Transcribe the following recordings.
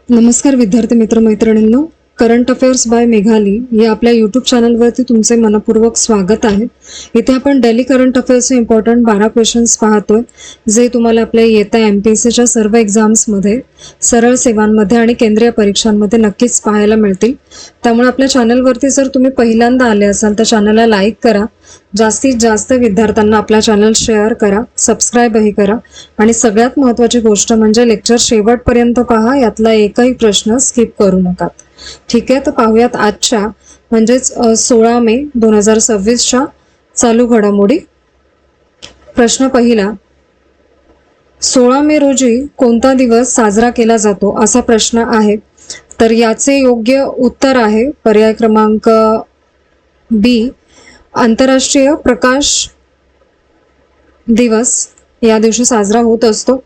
नमस्कार विद्यार्थी मित्र मैत्रिणींनो, करंट अफेअर्स बाय मेघाली या आपल्या यूट्यूब चॅनलवरती तुमचे मनपूर्वक स्वागत आहे. इथे आपण डेली करंट अफेअर्सचे इम्पॉर्टंट 12 क्वेश्चन्स पाहतोय, जे तुम्हाला आपल्या येत्या MPSCच्या सर्व एक्झाम्समध्ये, सरळ सेवांमध्ये आणि केंद्रीय परीक्षांमध्ये नक्कीच पाहायला मिळतील. त्यामुळे आपल्या चॅनलवरती जर तुम्ही पहिल्यांदा आले असाल तर चॅनलला लाईक करा, जास्तीत जास्त विद्यार्थ्यांना आपला चॅनल शेअर करा, सबस्क्राईबही करा आणि सगळ्यात महत्त्वाची गोष्ट म्हणजे लेक्चर शेवटपर्यंत पहा, यातला एकही प्रश्न स्किप करू नका. ठीक आहे, तर पाहूयात आजच्या म्हणजेच 16 मे 2026च्या चालू घडामोडी. प्रश्न पहिला, 16 मे रोजी कोणता दिवस साजरा केला जातो असा प्रश्न आहे. तर याचे योग्य उत्तर आहे पर्याय क्रमांक बी, आंतरराष्ट्रीय प्रकाश दिवस या दिवशी साजरा होत असतो.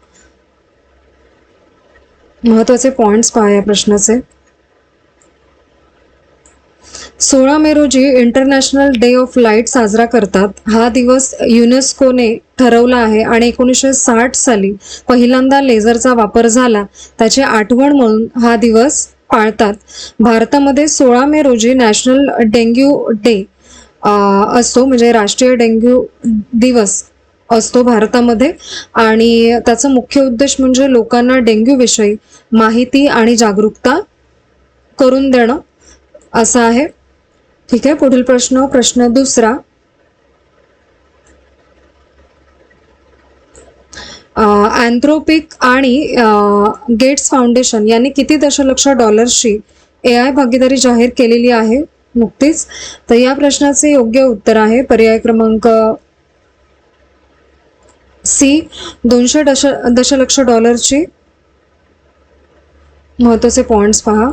महत्त्वाचे पॉइंट्स पहा या प्रश्नाचे. 16 मे रोजी इंटरनॅशनल डे ऑफ लाईट साजरा करतात. हा दिवस युनेस्कोने ठरवला आहे आणि 1960 साली पहिल्यांदा लेझरचा वापर झाला, त्याची आठवण म्हणून हा दिवस पाळतात. भारतामध्ये 16 मे रोजी नॅशनल डेंग्यू डे असतो, म्हणजे राष्ट्रीय डेंग्यू दिवस असतो भारतामध्ये, आणि त्याचा मुख्य उद्देश म्हणजे लोकांना डेंग्यू विषयी माहिती आणि जागरूकता करून देणं असा आहे. ठीक आहे, पुढील प्रश्न दुसरा. अँथ्रोपिक आणि गेट्स फाउंडेशन यांनी किती दशलक्ष डॉलर्सची AI भागीदारी जाहीर केलेली आहे नुकतीच? तर या प्रश्नाचे योग्य उत्तर आहे पर्याय क्रमांक सी, 200 दशलक्ष डॉलरची. महत्त्वाचे पॉइंट्स पहा.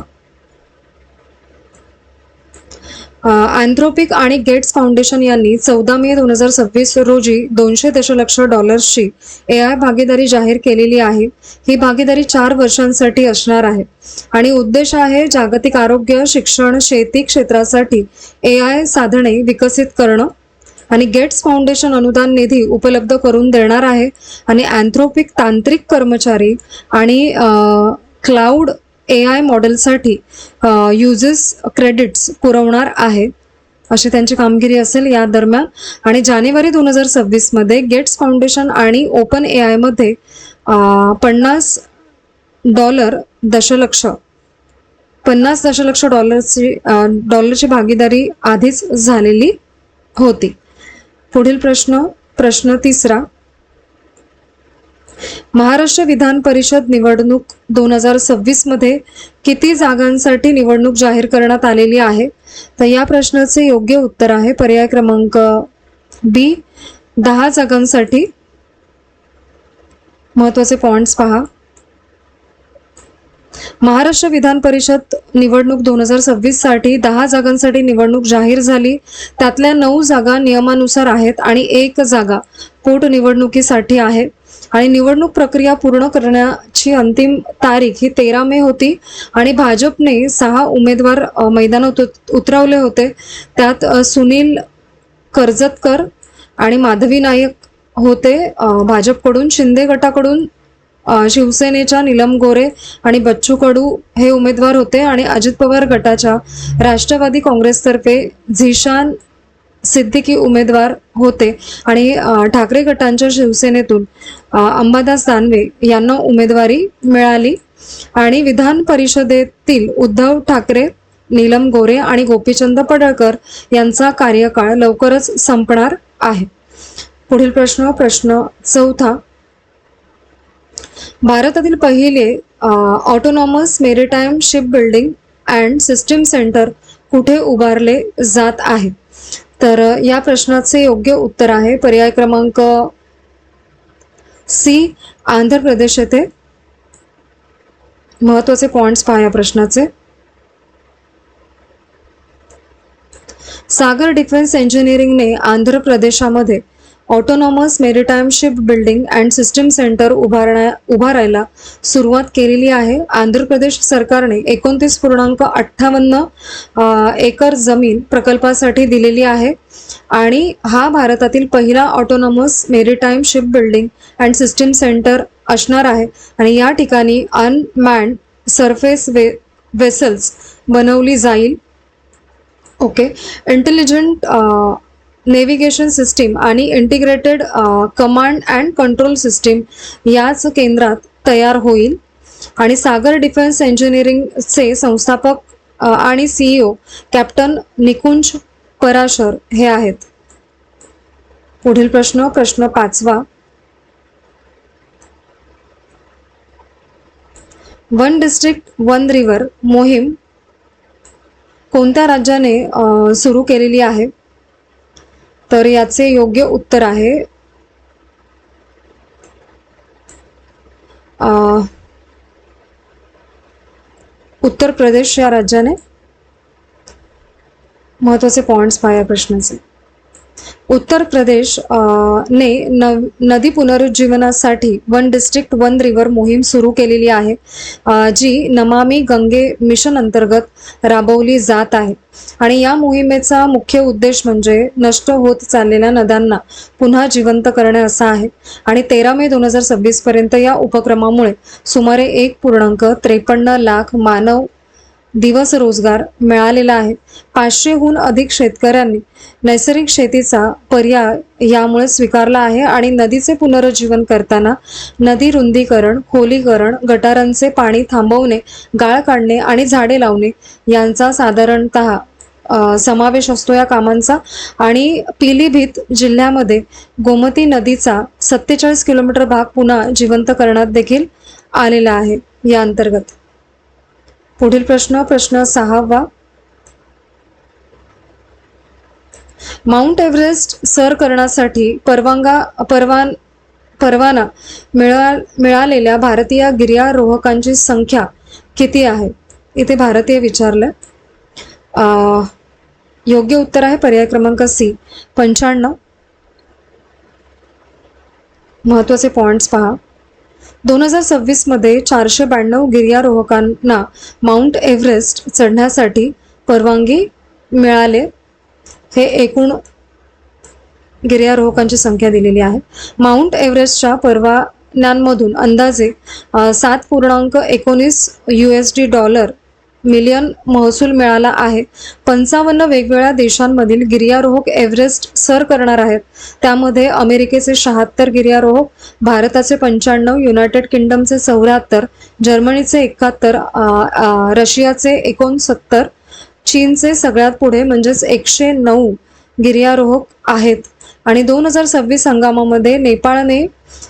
अँथ्रोपिक आणि गेट्स फाउंडेशन यांनी 14 मे 2026 रोजी 200 दशलक्ष डॉलर्सची AI भागीदारी जाहीर केलेली आहे. ही भागीदारी 4 वर्षांसाठी असणार आहे आणि उद्देश आहे जागतिक आरोग्य, शिक्षण, शेती क्षेत्रासाठी AI साधने विकसित करणं. आणि गेट्स फाउंडेशन अनुदान निधी उपलब्ध करून देणार आहे आणि अँथ्रोपिक तांत्रिक कर्मचारी आणि क्लाउड AI मॉडेलसाठी युजेस क्रेडिट्स पुरवणार आहे, अशी त्यांची कामगिरी असेल या दरम्यान. आणि जानेवारी 2026 मध्ये गेट्स फाउंडेशन आणि ओपन AI मध्ये $50 दशलक्ष डॉलरची भागीदारी आधीच झालेली होती. पुढील प्रश्न तिसरा. महाराष्ट्र विधान परिषद निवडणूक 2026 मध्ये किती जागांसाठी निवडणूक जाहीर करण्यात आलेली आहे? तर या प्रश्नाचे योग्य उत्तर आहे पर्याय क्रमांक बी, 10 जागांसाठी. महत्त्वाचे पॉइंट्स पहा. महाराष्ट्र विधान परिषद निवडणूक 2026 साठी 10 जागांसाठी निवडणूक जाहीर झाली. त्यातल्या 9 जागा नियमानुसार आहेत आणि 1 जागा पोटनिवडणुकीसाठी आहे. आणि निवडणूक प्रक्रिया पूर्ण करण्याची अंतिम तारीख ही 13 मे होती आणि भाजपने 6 उमेदवार मैदानात उतरवले होते. त्यात सुनील कर्जतकर आणि माधवी नाईक होते भाजपकडून. शिंदे गटाकडून शिवसेनेच्या नीलम गोरे आणि बच्चू कडू हे उमेदवार होते आणि अजित पवार गटाच्या राष्ट्रवादी काँग्रेसतर्फे झिशान सिद्दीकी उमेदवार होते आणि ठाकरे गटांच्या शिवसेनेतून अंबादास दानवे यांना उमेदवारी मिळाली. आणि विधान परिषदेतील उद्धव ठाकरे, नीलम गोरे आणि गोपीचंद पडळकर यांचा कार्यकाळ लवकरच संपणार आहे. पुढील प्रश्न चौथा. भारतातील पहिले autonomous maritime ship building and system centre कुठे उभारले जात आहे? तर या प्रश्नाचे योग्य उत्तर आहे पर्याय क्रमांक सी, आंध्र प्रदेश येथे. महत्त्वाचे पॉइंट्स पहा या प्रश्नाचे. सागर डिफेन्स इंजिनिअरिंगने आंध्र प्रदेशामध्ये autonomous maritime ship building and system centre उभारायला सुरुवात केलेली आहे. आंध्र प्रदेश सरकारने 29.58 एकर जमीन प्रकल्पासाठी दिलेली आहे आणि हा भारतातील पहिला autonomous maritime ship building and system centre असणार आहे. आणि या ठिकाणी अनमॅन्ड सरफेस वेसल्स बनवली जाईल. ओके. इंटेलिजंट नेव्हिगेशन सिस्टीम आणि integrated command and control system याच केंद्रात तयार होईल. आणि सागर डिफेन्स इंजिनिअरिंगचे संस्थापक आणि CEO कॅप्टन निकुंज पराशर हे आहेत. पुढील प्रश्न 5वा. वन डिस्ट्रिक्ट वन रिव्हर मोहीम कोणत्या राज्याने सुरू केलेली आहे? तर याचे योग्य उत्तर आहे उत्तर प्रदेश या राज्याने. महत्वाचे पॉइंट्स पहा या प्रश्नाचे. उत्तर प्रदेश ने नदी पुनरुज्जीवनासाठी वन डिस्ट्रिक्ट वन रिव्हर मोहीम सुरू केलेली आहे, जी नमामि गंगे मिशन अंतर्गत राबवली जात आहे. आणि या मोहिमेचा मुख्य उद्देश म्हणजे नष्ट होत चाललेल्या नद्यांना पुन्हा जिवंत करणे असा आहे. आणि 13 मे 2026 पर्यंत या उपक्रमामुळे सुमारे 1.53 लाख मानव दिवस रोजगार मिळालेला आहे. 500हून अधिक शेतकऱ्यांनी नैसर्गिक शेतीचा पर्याय यामुळे स्वीकारला आहे. आणि नदीचे पुनरुज्जीवन करताना नदी रुंदीकरण, खोलीकरण, गटारांचे पाणी थांबवणे, गाळ काढणे आणि झाडे लावणे यांचा साधारणतः समावेश असतो या कामांचा. आणि पिलीभीत जिल्ह्यामध्ये गोमती नदीचा 47 किलोमीटर भाग पुन्हा जिवंत करण्यात देखील आलेला आहे या अंतर्गत. पुढील प्रश्न 6वा. माउंट एव्हरेस्ट सर करण्यासाठी परवाना मिळालेल्या भारतीय गिर्यारोहकांची संख्या किती आहे? इथे भारतीय विचारलं. योग्य उत्तर आहे पर्याय क्रमांक C 95. महत्वाचे पॉइंट्स पहा. 2026 मध्ये 492 गिर्यारोहकांना माउंट एव्हरेस्ट चढण्यासाठी परवानगी मिळाले. हे एकूण गिर्यारोहकांची संख्या दिलेली आहे. माउंट एव्हरेस्टच्या परवान्यांमधून अंदाजे $7.19 मिलियन महसूल मिळाला आहे. 55 वेगवेगळ्या देशांमधील गिर्यारोहक एव्हरेस्ट सर करणार आहेत. त्यामध्ये अमेरिकेचे 76 गिर्यारोहक, भारताचे 95, युनायटेड किंगडमचे 74, जर्मनीचे 71, रशियाचे 69, चीनचे सगळ्यात पुढे म्हणजेच 109 गिर्यारोहक आहेत. आणि 2026 हंगामामध्ये नेपाळने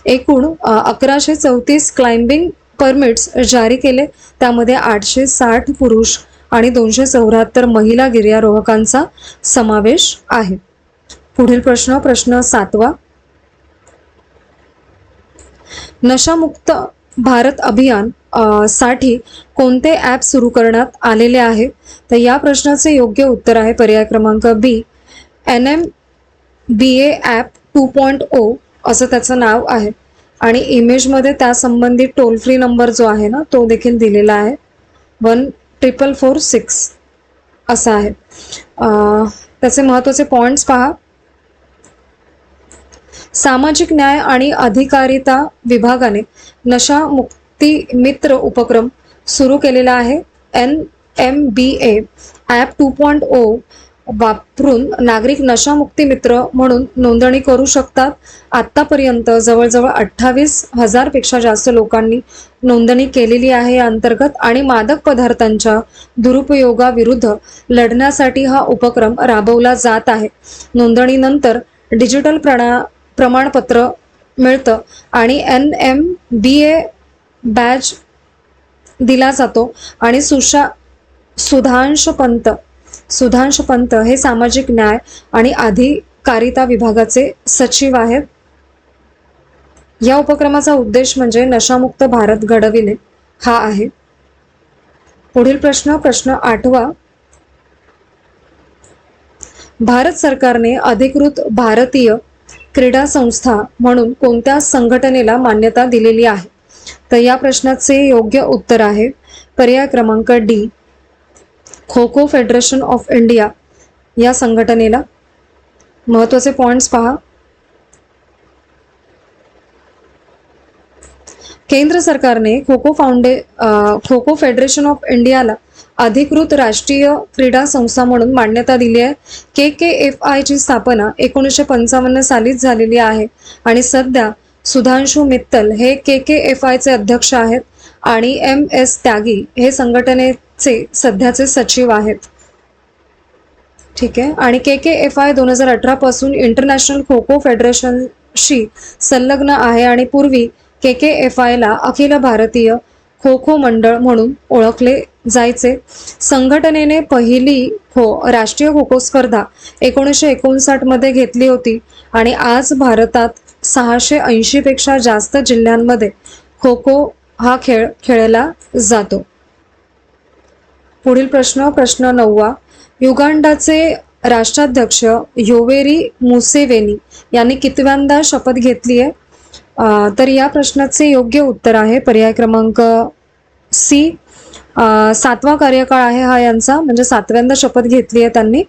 एकूण 1134 क्लाइम्बिंग परमिट्स जारी केले. त्यामध्ये 860 पुरुष आणि 274 महिला गिर्यारोहकांचा समावेश आहे. पुढील प्रश्न 7वा. नशामुक्त भारत अभियान साठी कोणते ॲप सुरू करण्यात आलेले आहे? तर या प्रश्नाचे योग्य उत्तर आहे पर्याय क्रमांक B NMBA ॲप 2.0 असं त्याचं नाव आहे. आणि इमेजमध्ये त्या संबंधित टोल फ्री नंबर जो आहे ना तो देखील दिलेला आहे 14446 असा आहे. त्याचे महत्त्वाचे पॉइंट्स पहा. सामाजिक न्याय आणि अधिकारिता विभागाने नशामुक्ती मित्र उपक्रम सुरू केलेला आहे. NMBA ॲप 2.0 वापरून नागरिक नशामुक्ती मित्र म्हणून नोंदणी करू शकतात. आतापर्यंत जवळजवळ 28,000 पेक्षा जास्त लोकांनी नोंदणी केलेली आहे या अंतर्गत. आणि मादक पदार्थांच्या दुरुपयोगाविरुद्ध लढण्यासाठी हा उपक्रम राबवला जात आहे. नोंदणीनंतर डिजिटल प्रमाणपत्र मिळतं आणि NMBA बॅज दिला जातो. आणि सुधांश पंत हे सामाजिक न्याय आणि अधिकारिता विभागाचे सचिव आहेत. या उपक्रमाचा उद्देश म्हणजे नशामुक्त भारत घडविणे हा आहे. पुढील प्रश्न 8वा. भारत सरकारने अधिकृत भारतीय क्रीडा संस्था म्हणून कोणत्या संघटनेला मान्यता दिलेली आहे? तर या प्रश्नाचे योग्य उत्तर आहे पर्याय क्रमांक D kho kho federation of India या संघटनेला. महत्त्वाचे पॉइंट्स पहा. केंद्र सरकारने खो खो फेडरेशन ऑफ इंडियाला अधिकृत राष्ट्रीय क्रीडा संस्था म्हणून मान्यता दिली आहे. KKFI ची स्थापना 1955 सालीच झालेली आहे आणि सध्या सुधांशु मित्तल हे KKFI चे अध्यक्ष आहेत आणि MS त्यागी हे संघटनेचे सध्याचे सचिव आहेत. ठीक आहे. आणि KKFI 2018 पासून इंटरनॅशनल खो खो फेडरेशनशी संलग्न आहे आणि पूर्वी KKFI ला अखिल भारतीय खो खो मंडळ म्हणून ओळखले जायचे. संघटनेने पहिली राष्ट्रीय खो खो स्पर्धा 1959 मध्ये घेतली होती आणि आज भारतात 680 पेक्षा जास्त जिल्ह्यांमध्ये खो खो हा खेळ खेळला जातो. पुढील प्रश्न 9वा. युगांडाचे राष्ट्राध्यक्ष योवेरी मुसेवेनी यांनी कितव्यांदा शपथ घेतली आहे? तर या प्रश्नाचे योग्य उत्तर आहे पर्याय क्रमांक C. 7वा कार्यकाळ आहे हा यांचा, म्हणजे 7व्यांदा शपथ घेतली आहे त्यांनी.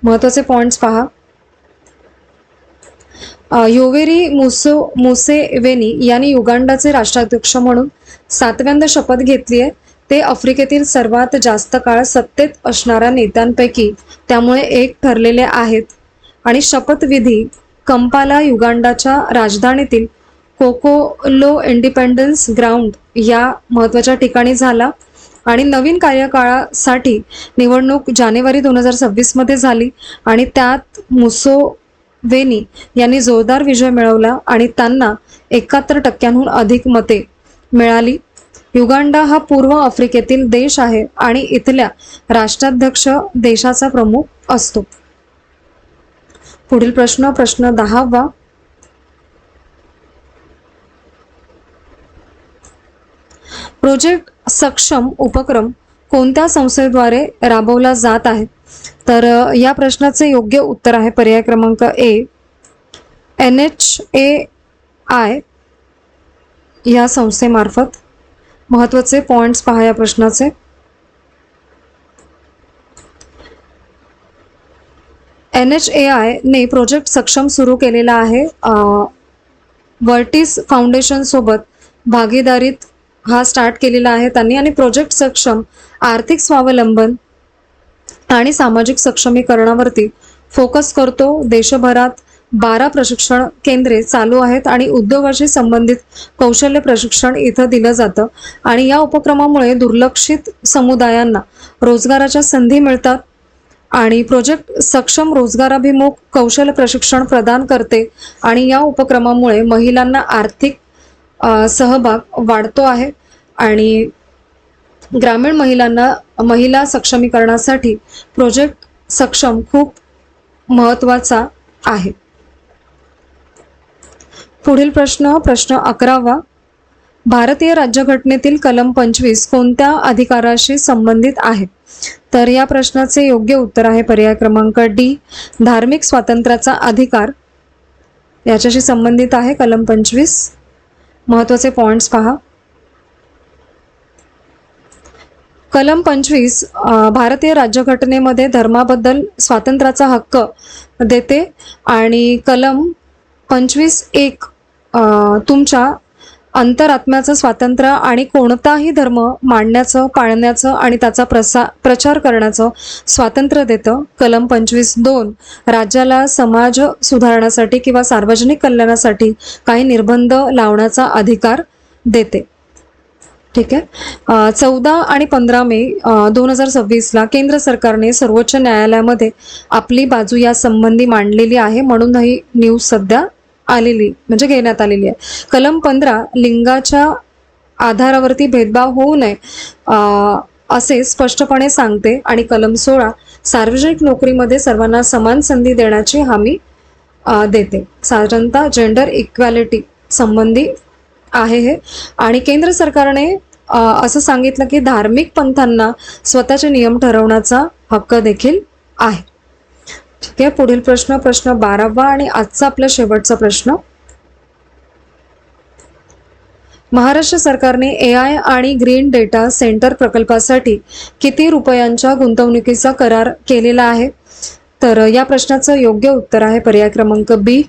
महत्वाचे पॉइंट्स पहा. योवेरी मुसेवेनी यांनी युगांडाचे राष्ट्राध्यक्ष म्हणून 7व्यांदा शपथ घेतली आहे. ते आफ्रिकेतील सर्वात जास्त काळ सत्तेत असणाऱ्या नेत्यांपैकी त्यामुळे एक ठरलेले आहेत आणि शपथविधी कंपाला युगांडाच्या राजधानीतील कोकोलो इंडिपेंडन्स ग्राउंड या महत्त्वाच्या ठिकाणी झाला आणि नवीन कार्यकाळासाठी निवडणूक जानेवारी 2026 मध्ये झाली आणि त्यात मुसेवेनी यांनी जोरदार विजय मिळवला आणि त्यांना 71% अधिक मते मिळाली. युगांडा हा पूर्व आफ्रिकेतील देश आहे आणि इथल्या राष्ट्राध्यक्ष देशाचा प्रमुख असतो. पुढील प्रश्न 10वा. प्रोजेक्ट सक्षम उपक्रम कोणत्या संस्थेद्वारे राबवला जात आहे? तर या प्रश्नाचे योग्य उत्तर आहे पर्याय क्रमांक A. NHAI या संस्थेमार्फत. महत्वाचे पॉइंट्स पहा या प्रश्नाचे. NHAI ने प्रोजेक्ट सक्षम सुरू केलेला आहे. वर्टिस फाउंडेशन सोबत भागीदारीत हा स्टार्ट केलेला आहे त्यांनी आणि प्रोजेक्ट सक्षम आर्थिक स्वावलंबन आणि सामाजिक सक्षमीकरणावरती फोकस करतो. देशभरात 12 प्रशिक्षण केंद्रे चालू आहेत आणि उद्योगाशी संबंधित कौशल्य प्रशिक्षण इथं दिलं जातं आणि या उपक्रमामुळे दुर्लक्षित समुदायांना रोजगाराच्या संधी मिळतात आणि प्रोजेक्ट सक्षम रोजगाराभिमुख कौशल्य प्रशिक्षण प्रदान करते आणि या उपक्रमामुळे महिलांना आर्थिक सहभाग वाढतो आहे आणि ग्रामीण महिला सक्षमीकरणासाठी प्रोजेक्ट सक्षम खूप महत्त्वाचा आहे. पुढील प्रश्न 11वा. भारतीय राज्यघटनेतील कलम 25 कोणत्या अधिकाराशी संबंधित आहे? तर या प्रश्नाचे योग्य उत्तर आहे पर्याय क्रमांक D. धार्मिक स्वातंत्र्याचा अधिकार याच्याशी संबंधित आहे कलम 25. महत्वाचे पॉइंट्स पहा. कलम 25 भारतीय राज्यघटनेमध्ये धर्माबद्दल स्वातंत्र्याचा हक्क देते आणि कलम 25(1) तुमच्या अंतरात्म्याचं स्वातंत्र्य आणि कोणताही धर्म मांडण्याचं, पाळण्याचं आणि त्याचा प्रचार करण्याचं स्वातंत्र्य देतं. कलम 25(2) राज्याला समाज सुधारण्यासाठी किंवा सार्वजनिक कल्याणासाठी काही निर्बंध लावण्याचा अधिकार देते. ठीक आहे. 14 आणि 15 मे 2026ला केंद्र सरकारने सर्वोच्च न्यायालयामध्ये आपली बाजू या संबंधी मांडलेली आहे म्हणून ही न्यूज सध्या आलेली म्हणजे घेण्यात आलेली आहे. कलम 15 लिंगाच्या आधारावरती भेदभाव होऊ नये असे स्पष्टपणे सांगते आणि कलम 16 सार्वजनिक नोकरीमध्ये सर्वांना समान संधी देण्याची हमी देते. साधारणतः जेंडर इक्वॅलिटी संबंधी आहे हे. आणि केंद्र सरकारने असं सांगितलं की धार्मिक पंथांना स्वतःचे नियम ठरवण्याचा हक्क देखील आहे. ठीक आहे. पुढील प्रश्न 12वा आणि आजचा आपला शेवटचा प्रश्न. महाराष्ट्र सरकारने AI आणि ग्रीन डेटा सेंटर प्रकल्पासाठी किती रुपयांच्या गुंतवणुकीचा करार केलेला आहे? तर या प्रश्नाचं योग्य उत्तर आहे पर्याय क्रमांक B.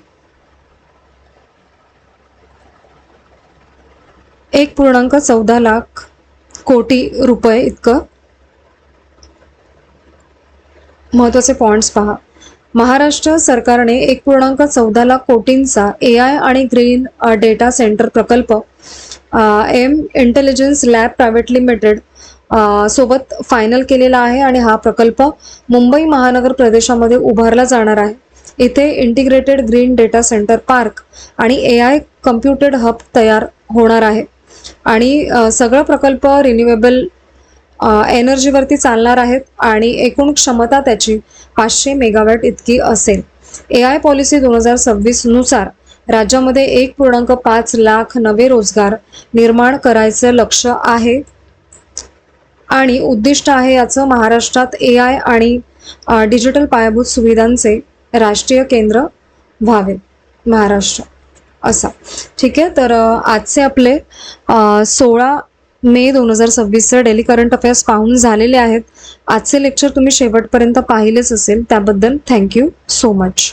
1.14 लाख कोटी रुपये इतकं. महत्त्वाचे पॉइंट्स पहा. महाराष्ट्र सरकारने 1.14 लाख कोटींचा AI आणि ग्रीन डेटा सेंटर प्रकल्प M intelligence lab private limited सोबत फायनल केलेला आहे आणि हा प्रकल्प मुंबई महानगर प्रदेशामध्ये उभारला जाणार आहे. इथे integrated green data centre park आणि AI कम्प्युटेड हब तयार होणार आहे आणि सगळं प्रकल्प रिन्युएबल एनर्जीवरती चालणार आहेत आणि एकूण क्षमता त्याची 500 मेगावॅट इतकी असेल. AI पॉलिसी 2026 नुसार राज्यामध्ये 1.5 लाख नवे रोजगार निर्माण करायचं लक्ष्य आहे आणि उद्दिष्ट आहे याचं महाराष्ट्रात AI आणि डिजिटल पायाभूत सुविधांचे राष्ट्रीय केंद्र व्हावे महाराष्ट्र असा. ठीक आहे, तर आजचे आपले 16 मे 2026 डेली करंट अफेअर्स पाहून झालेले आहेत. आजचे लेक्चर तुम्ही शेवटपर्यंत पाहिलेच असेल, त्याबद्दल थँक्यू सो मच.